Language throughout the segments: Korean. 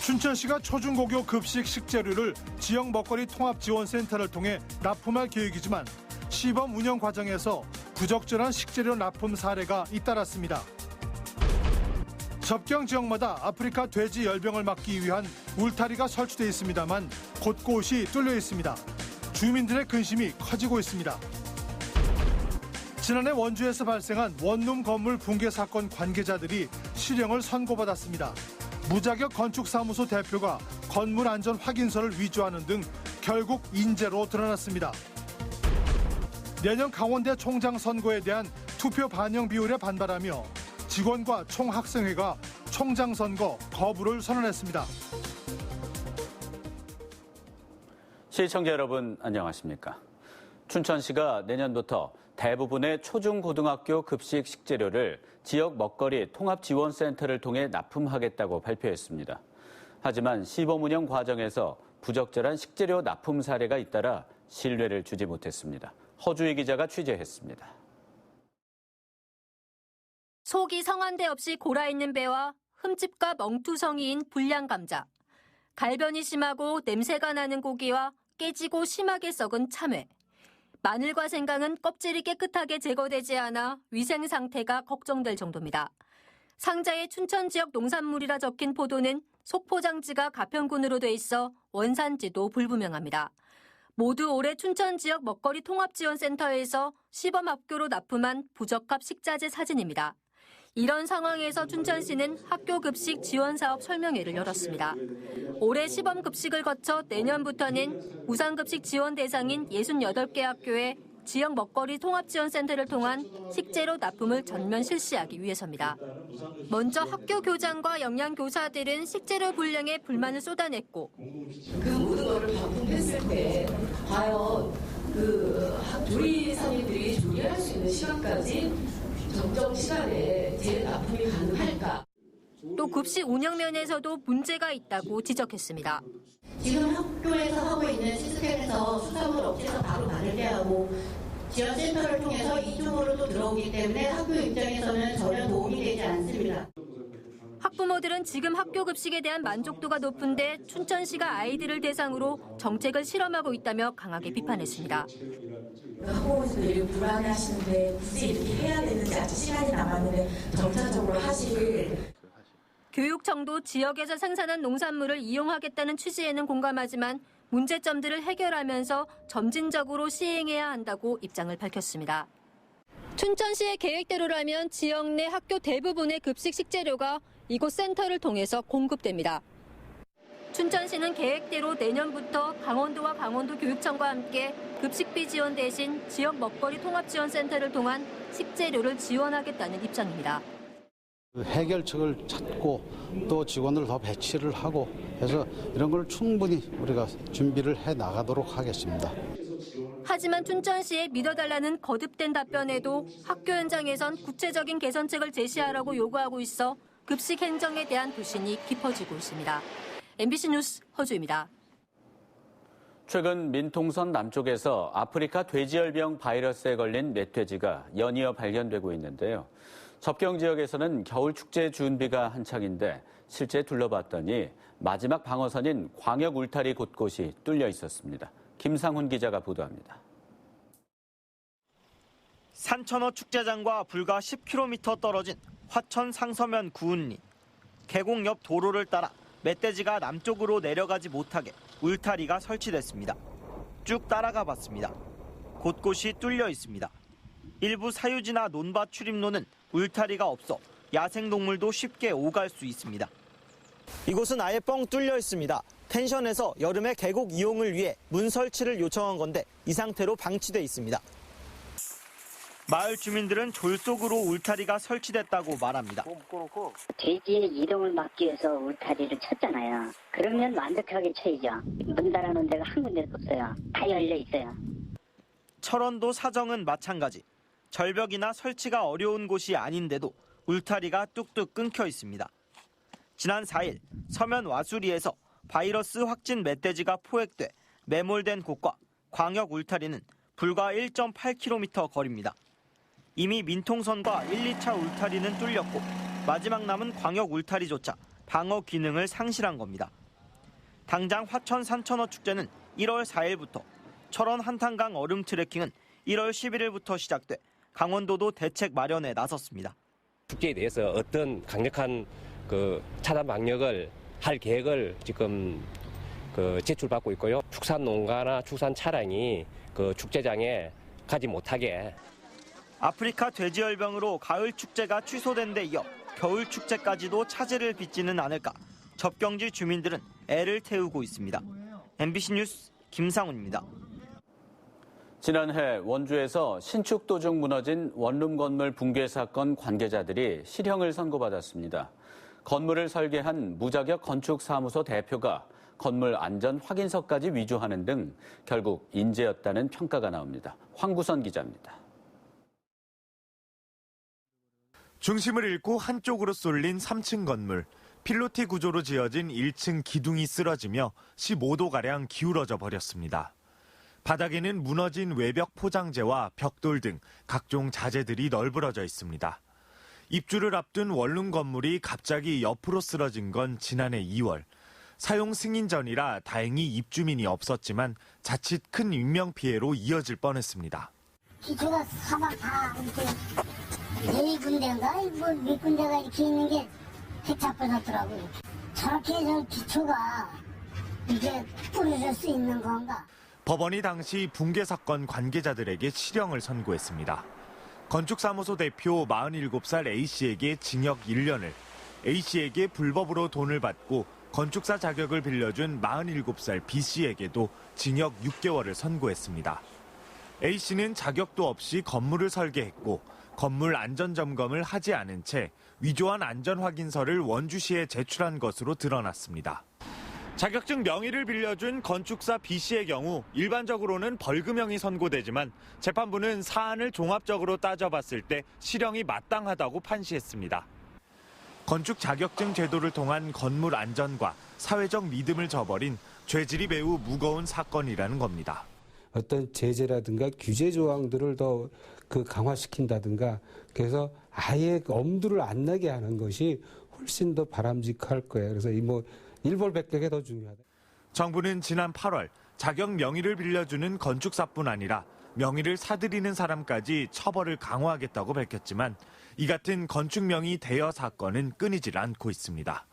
춘천시가 초중고교 급식 식재료를 지역 먹거리 통합지원센터를 통해 납품할 계획이지만 시범 운영 과정에서 부적절한 식재료 납품 사례가 잇따랐습니다. 접경 지역마다 아프리카 돼지 열병을 막기 위한 울타리가 설치돼 있습니다만 곳곳이 뚫려 있습니다. 주민들의 근심이 커지고 있습니다. 지난해 원주에서 발생한 원룸 건물 붕괴 사건 관계자들이 실형을 선고받았습니다. 무자격 건축사무소 대표가 건물 안전 확인서를 위조하는 등 결국 인재로 드러났습니다. 내년 강원대 총장 선거에 대한 투표 반영 비율에 반발하며 직원과 총학생회가 총장 선거 거부를 선언했습니다. 시청자 여러분 안녕하십니까? 춘천시가 내년부터 대부분의 초중고등학교 급식 식재료를 지역 먹거리 통합지원센터를 통해 납품하겠다고 발표했습니다. 하지만 시범 운영 과정에서 부적절한 식재료 납품 사례가 잇따라 신뢰를 주지 못했습니다. 허주희 기자가 취재했습니다. 속이 성한데 없이 골아있는 배와 흠집과 멍투성이인 불량 감자, 갈변이 심하고 냄새가 나는 고기와 깨지고 심하게 썩은 참외, 마늘과 생강은 껍질이 깨끗하게 제거되지 않아 위생 상태가 걱정될 정도입니다. 상자에 춘천 지역 농산물이라 적힌 포도는 속포장지가 가평군으로 돼 있어 원산지도 불분명합니다. 모두 올해 춘천 지역 먹거리 통합지원센터에서 시범 학교로 납품한 부적합 식자재 사진입니다. 이런 상황에서 춘천시는 학교 급식 지원 사업 설명회를 열었습니다. 올해 시범 급식을 거쳐 내년부터는 무상급식 지원 대상인 68개 학교에 지역 먹거리 통합지원센터를 통한 식재료 납품을 전면 실시하기 위해서입니다. 먼저 학교 교장과 영양교사들은 식재료 불량에 불만을 쏟아냈고 그 모든 거를 반품했을 때 과연 조리사님들이 조리할 수 있는 시간까지 적정 시간에 재납품이 가능할까? 또 급식 운영 면에서도 문제가 있다고 지적했습니다. 지금 학교에서 하고 있는 시스템에서 수산물 업체에서 바로 받을게 하고 지원센터를 통해서 이쪽으로 또 들어오기 때문에 학교 입장에서는 전혀 도움이 되지 않습니다. 학부모들은 지금 학교 급식에 대한 만족도가 높은데 춘천시가 아이들을 대상으로 정책을 실험하고 있다며 강하게 비판했습니다. 학부모들이 불안해하시는데 굳이 이렇게 해야 되는지 아직 시간이 남았는데 점차적으로 하실. 교육청도 지역에서 생산한 농산물을 이용하겠다는 취지에는 공감하지만 문제점들을 해결하면서 점진적으로 시행해야 한다고 입장을 밝혔습니다. 춘천시의 계획대로라면 지역 내 학교 대부분의 급식 식재료가 이곳 센터를 통해서 공급됩니다. 춘천시는 계획대로 내년부터 강원도와 강원도교육청과 함께 급식비 지원 대신 지역 먹거리 통합지원센터를 통한 식재료를 지원하겠다는 입장입니다. 해결책을 찾고 또 직원을 더 배치를 하고 해서 이런 걸 충분히 우리가 준비를 해 나가도록 하겠습니다. 하지만 춘천시에 믿어달라는 거듭된 답변에도 학교 현장에선 구체적인 개선책을 제시하라고 요구하고 있어 급식 행정에 대한 불신이 깊어지고 있습니다. MBC 뉴스 허주입니다. 최근 민통선 남쪽에서 아프리카 돼지열병 바이러스에 걸린 멧돼지가 연이어 발견되고 있는데요. 접경 지역에서는 겨울 축제 준비가 한창인데 실제 둘러봤더니 마지막 방어선인 광역 울타리 곳곳이 뚫려 있었습니다. 김상훈 기자가 보도합니다. 산천어 축제장과 불과 10km 떨어진 화천 상서면 구은리. 계곡 옆 도로를 따라 멧돼지가 남쪽으로 내려가지 못하게 울타리가 설치됐습니다. 쭉 따라가 봤습니다. 곳곳이 뚫려 있습니다. 일부 사유지나 논밭 출입로는 울타리가 없어 야생동물도 쉽게 오갈 수 있습니다. 이곳은 아예 뻥 뚫려 있습니다. 펜션에서 여름에 계곡 이용을 위해 문 설치를 요청한 건데 이 상태로 방치돼 있습니다. 마을 주민들은 졸 속으로 울타리가 설치됐다고 말합니다. 돼지의 이동을 막기 위해서 울타리를 쳤잖아요. 그러면 완벽하게 쳐야죠. 문 닫아놓은 데가 한 군데도 없어요. 다 열려 있어요. 철원도 사정은 마찬가지. 절벽이나 설치가 어려운 곳이 아닌데도 울타리가 뚝뚝 끊겨 있습니다. 지난 4일 서면 와수리에서 바이러스 확진 멧돼지가 포획돼 매몰된 곳과 광역 울타리는 불과 1.8km 거리입니다. 이미 민통선과 1, 2차 울타리는 뚫렸고 마지막 남은 광역 울타리조차 방어 기능을 상실한 겁니다. 당장 화천 산천어 축제는 1월 4일부터, 철원 한탄강 얼음 트레킹은 1월 11일부터 시작돼 강원도도 대책 마련에 나섰습니다. 축제에 대해서 어떤 강력한 차단 방역을 할 계획을 지금 제출받고 있고요. 축산 농가나 축산 차량이 축제장에 가지 못하게. 아프리카 돼지열병으로 가을 축제가 취소된 데 이어 겨울 축제까지도 차질을 빚지는 않을까 접경지 주민들은 애를 태우고 있습니다. MBC 뉴스 김상훈입니다. 지난해 원주에서 신축 도중 무너진 원룸 건물 붕괴 사건 관계자들이 실형을 선고받았습니다. 건물을 설계한 무자격 건축사무소 대표가 건물 안전 확인서까지 위조하는 등 결국 인재였다는 평가가 나옵니다. 황구선 기자입니다. 중심을 잃고 한쪽으로 쏠린 3층 건물. 필로티 구조로 지어진 1층 기둥이 쓰러지며 15도가량 기울어져 버렸습니다. 바닥에는 무너진 외벽 포장재와 벽돌 등 각종 자재들이 널브러져 있습니다. 입주를 앞둔 원룸 건물이 갑자기 옆으로 쓰러진 건 지난해 2월. 사용 승인 전이라 다행히 입주민이 없었지만 자칫 큰 인명피해로 이어질 뻔했습니다. 기초가 사방 다 이렇게 4군데인가 몇 군데가 이렇게 있는 게 해착받았더라고요. 저렇게 저 기초가 이게 부러질 수 있는 건가? 법원이 당시 붕괴 사건 관계자들에게 실형을 선고했습니다. 건축사무소 대표 47살 A씨에게 징역 1년을, A씨에게 불법으로 돈을 받고 건축사 자격을 빌려준 47살 B씨에게도 징역 6개월을 선고했습니다. A씨는 자격도 없이 건물을 설계했고 건물 안전점검을 하지 않은 채 위조한 안전확인서를 원주시에 제출한 것으로 드러났습니다. 자격증 명의를 빌려준 건축사 B씨의 경우 일반적으로는 벌금형이 선고되지만 재판부는 사안을 종합적으로 따져봤을 때 실형이 마땅하다고 판시했습니다. 건축 자격증 제도를 통한 건물 안전과 사회적 믿음을 저버린 죄질이 매우 무거운 사건이라는 겁니다. 어떤 제재라든가 규제 조항들을 더 강화시킨다든가 그래서 아예 엄두를 안 나게 하는 것이 훨씬 더 바람직할 거예요. 그래서 일벌백격이 더 중요하다. 정부는 지난 8월 자격 명의를 빌려주는 건축사뿐 아니라 명의를 사들이는 사람까지 처벌을 강화하겠다고 밝혔지만 이 같은 건축 명의 대여 사건은 끊이질 않고 있습니다.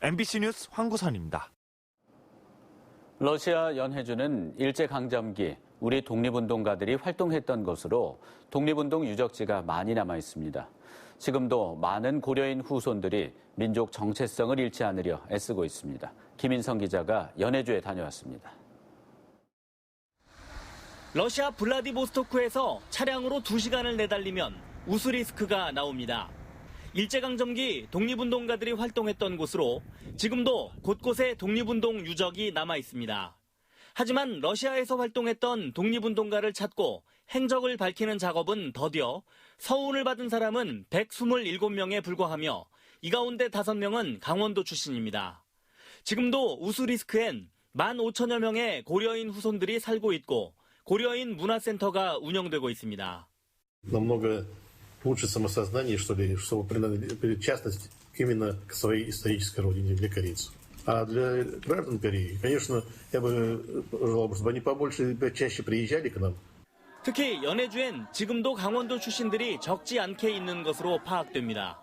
MBC 뉴스 황구선입니다. 러시아 연해주는 일제강점기 우리 독립운동가들이 활동했던 곳으로 독립운동 유적지가 많이 남아 있습니다. 지금도 많은 고려인 후손들이 민족 정체성을 잃지 않으려 애쓰고 있습니다. 김인성 기자가 연해주에 다녀왔습니다. 러시아 블라디보스토크에서 차량으로 2시간을 내달리면 우스리스크가 나옵니다. 일제강점기 독립운동가들이 활동했던 곳으로 지금도 곳곳에 독립운동 유적이 남아 있습니다. 하지만 러시아에서 활동했던 독립운동가를 찾고 행적을 밝히는 작업은 더뎌 서운을 받은 사람은 127명에 불과하며 이 가운데 5명은 강원도 출신입니다. 지금도 우스리스크엔 15,000여 명의 고려인 후손들이 살고 있고 고려인 문화센터가 운영되고 있습니다. Лучше самосознание, что ли, чтобы причастность именно к своей исторической родине, для корейцев. А для граждан Кореи, конечно, я бы желал, чтобы они побольше, чаще приезжали к нам. 특히 연해주엔 지금도 강원도 출신들이 적지 않게 있는 것으로 파악됩니다.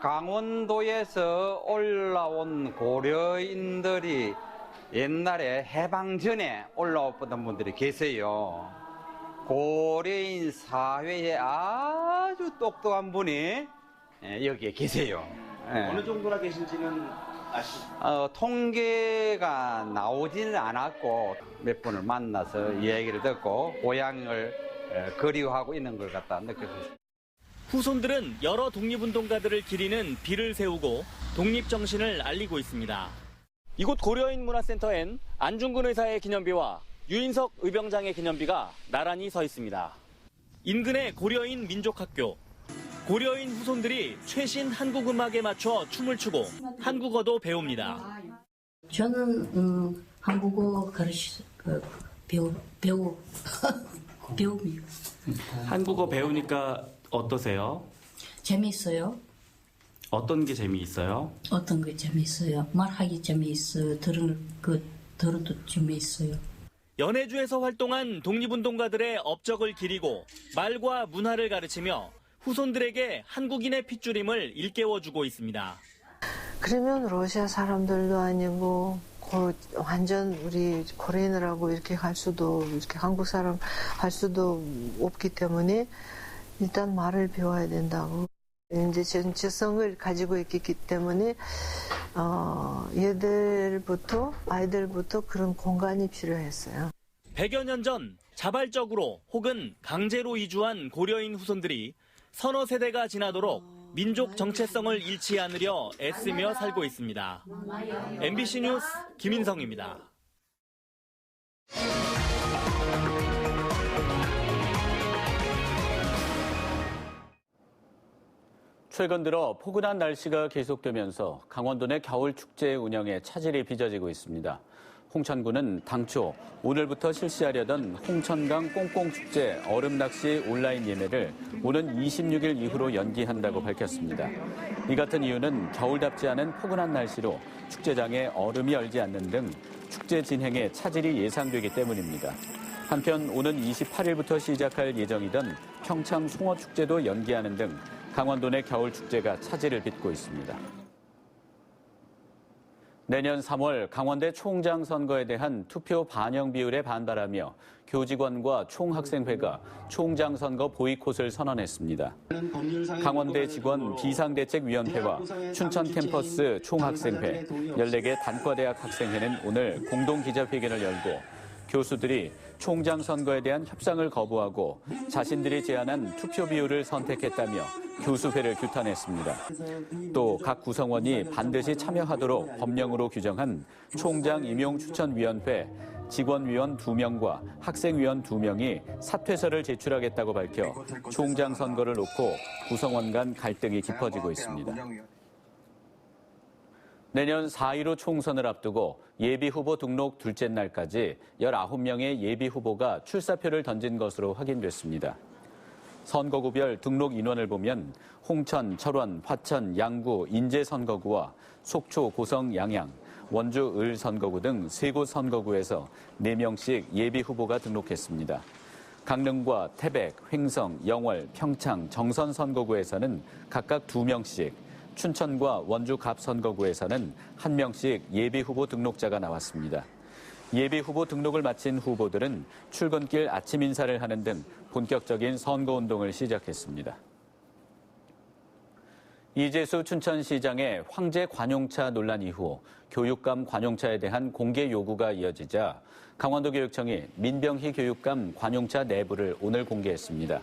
강원도에서 올라온 고려인들이 옛날에 해방 전에 올라왔던 분들이 계세요. 고려인 사회에 아주 똑똑한 분이 여기에 계세요. 어느 정도나 계신지는 아시죠? 통계가 나오지는 않았고 몇 분을 만나서 이야기를 듣고 고향을 그리워하고 있는 걸 갖다 느꼈습니다. 후손들은 여러 독립운동가들을 기리는 비를 세우고 독립정신을 알리고 있습니다. 이곳 고려인 문화센터엔 안중근 의사의 기념비와 유인석 의병장의 기념비가 나란히 서 있습니다. 인근의 고려인 민족학교. 고려인 후손들이 최신 한국 음악에 맞춰 춤을 추고 한국어도 배웁니다. 저는 한국어 배웁니다. 한국어 배우니까 어떠세요? 재미있어요. 어떤 게 재미있어요? 어떤 게 재미있어요? 말하기 재미있어요. 들어도 재미있어요. 연해주에서 활동한 독립운동가들의 업적을 기리고 말과 문화를 가르치며 후손들에게 한국인의 핏줄임을 일깨워주고 있습니다. 그러면 러시아 사람들도 아니고 완전 우리 코리안이라고 이렇게 할 수도, 이렇게 한국 사람 할 수도 없기 때문에 일단 말을 배워야 된다고. 이제 전체성을 가지고 있기 때문에 아이들부터 그런 공간이 필요했어요. 100여 년 전 자발적으로 혹은 강제로 이주한 고려인 후손들이 서너 세대가 지나도록 민족 정체성을 잃지 않으려 애쓰며 살고 있습니다. MBC 뉴스 김인성입니다. 최근 들어 포근한 날씨가 계속되면서 강원도 내 겨울 축제 운영에 차질이 빚어지고 있습니다. 홍천군은 당초 오늘부터 실시하려던 홍천강 꽁꽁축제 얼음낚시 온라인 예매를 오는 26일 이후로 연기한다고 밝혔습니다. 이 같은 이유는 겨울답지 않은 포근한 날씨로 축제장에 얼음이 얼지 않는 등 축제 진행에 차질이 예상되기 때문입니다. 한편 오는 28일부터 시작할 예정이던 평창 송어축제도 연기하는 등 강원도 내 겨울축제가 차질을 빚고 있습니다. 내년 3월 강원대 총장 선거에 대한 투표 반영 비율에 반발하며 교직원과 총학생회가 총장 선거 보이콧을 선언했습니다. 강원대 직원 비상대책위원회와 춘천 캠퍼스 총학생회, 14개 단과대학 학생회는 오늘 공동 기자회견을 열고 교수들이 총장 선거에 대한 협상을 거부하고 자신들이 제안한 투표 비율을 선택했다며 교수회를 규탄했습니다. 또 각 구성원이 반드시 참여하도록 법령으로 규정한 총장 임용 추천위원회 직원위원 2명과 학생위원 2명이 사퇴서를 제출하겠다고 밝혀 총장 선거를 놓고 구성원 간 갈등이 깊어지고 있습니다. 내년 4.15 총선을 앞두고 예비후보 등록 둘째 날까지 19명의 예비후보가 출사표를 던진 것으로 확인됐습니다. 선거구별 등록 인원을 보면 홍천, 철원, 화천, 양구, 인제 선거구와 속초, 고성, 양양, 원주, 을 선거구 등 3곳 선거구에서 4명씩 예비후보가 등록했습니다. 강릉과 태백, 횡성, 영월, 평창, 정선 선거구에서는 각각 2명씩, 춘천과 원주 갑 선거구에서는 1명씩 예비후보 등록자가 나왔습니다. 예비후보 등록을 마친 후보들은 출근길 아침 인사를 하는 등 본격적인 선거운동을 시작했습니다. 이재수 춘천시장의 황제 관용차 논란 이후 교육감 관용차에 대한 공개 요구가 이어지자 강원도교육청이 민병희 교육감 관용차 내부를 오늘 공개했습니다.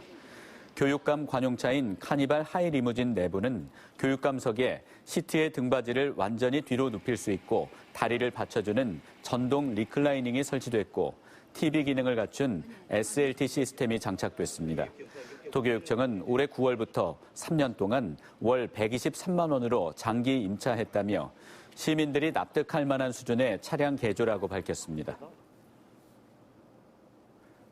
교육감 관용차인 카니발 하이 리무진 내부는 교육감석에 시트의 등받이를 완전히 뒤로 눕힐 수 있고 다리를 받쳐주는 전동 리클라이닝이 설치됐고 TV 기능을 갖춘 SLT 시스템이 장착됐습니다. 도교육청은 올해 9월부터 3년 동안 월 123만 원으로 장기 임차했다며 시민들이 납득할 만한 수준의 차량 개조라고 밝혔습니다.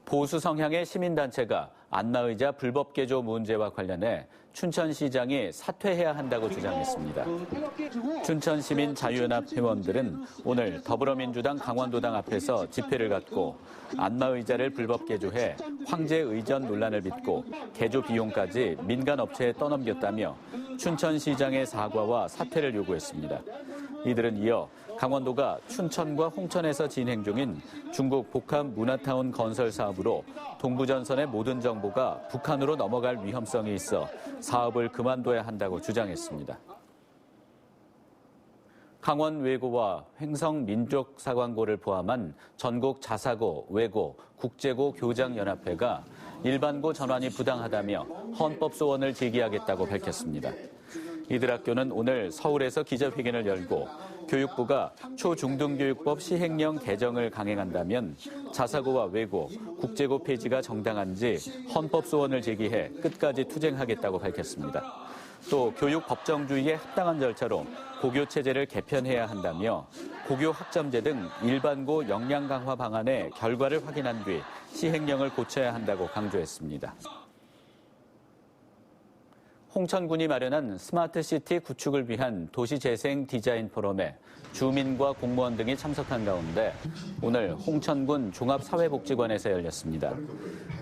보수 성향의 시민단체가 안마의자 불법 개조 문제와 관련해 춘천시장이 사퇴해야 한다고 주장했습니다. 춘천시민자유연합 회원들은 오늘 더불어민주당 강원도당 앞에서 집회를 갖고 안마의자를 불법 개조해 황제의전 논란을 빚고 개조 비용까지 민간 업체에 떠넘겼다며 춘천시장의 사과와 사퇴를 요구했습니다. 이들은 이어 강원도가 춘천과 홍천에서 진행 중인 중국 복합 문화타운 건설 사업으로 동부전선의 모든 정보가 북한으로 넘어갈 위험성이 있어 사업을 그만둬야 한다고 주장했습니다. 강원 외고와 횡성 민족사관고를 포함한 전국 자사고, 외고, 국제고 교장연합회가 일반고 전환이 부당하다며 헌법소원을 제기하겠다고 밝혔습니다. 이들 학교는 오늘 서울에서 기자회견을 열고 교육부가 초중등교육법 시행령 개정을 강행한다면 자사고와 외고, 국제고 폐지가 정당한지 헌법소원을 제기해 끝까지 투쟁하겠다고 밝혔습니다. 또 교육 법정주의에 합당한 절차로 고교체제를 개편해야 한다며 고교 학점제 등 일반고 역량 강화 방안의 결과를 확인한 뒤 시행령을 고쳐야 한다고 강조했습니다. 홍천군이 마련한 스마트시티 구축을 위한 도시재생 디자인 포럼에 주민과 공무원 등이 참석한 가운데 오늘 홍천군 종합사회복지관에서 열렸습니다.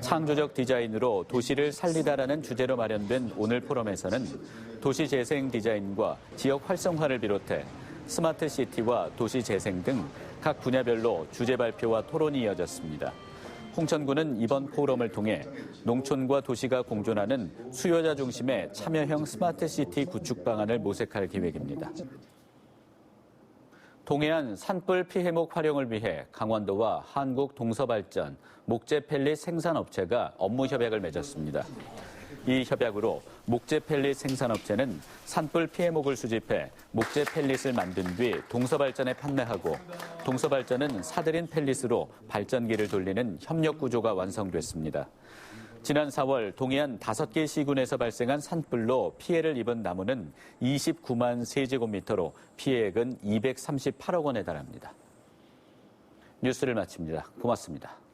창조적 디자인으로 도시를 살리다라는 주제로 마련된 오늘 포럼에서는 도시재생 디자인과 지역 활성화를 비롯해 스마트시티와 도시재생 등 각 분야별로 주제 발표와 토론이 이어졌습니다. 홍천군은 이번 포럼을 통해 농촌과 도시가 공존하는 수요자 중심의 참여형 스마트시티 구축 방안을 모색할 계획입니다. 동해안 산불 피해목 활용을 위해 강원도와 한국동서발전, 목재펠릿 생산업체가 업무 협약을 맺었습니다. 이 협약으로 목재펠릿 생산업체는 산불 피해목을 수집해 목재펠릿을 만든 뒤 동서발전에 판매하고 동서발전은 사들인 펠릿으로 발전기를 돌리는 협력 구조가 완성됐습니다. 지난 4월 동해안 5개 시군에서 발생한 산불로 피해를 입은 나무는 29만 세제곱미터로 피해액은 238억 원에 달합니다. 뉴스를 마칩니다. 고맙습니다.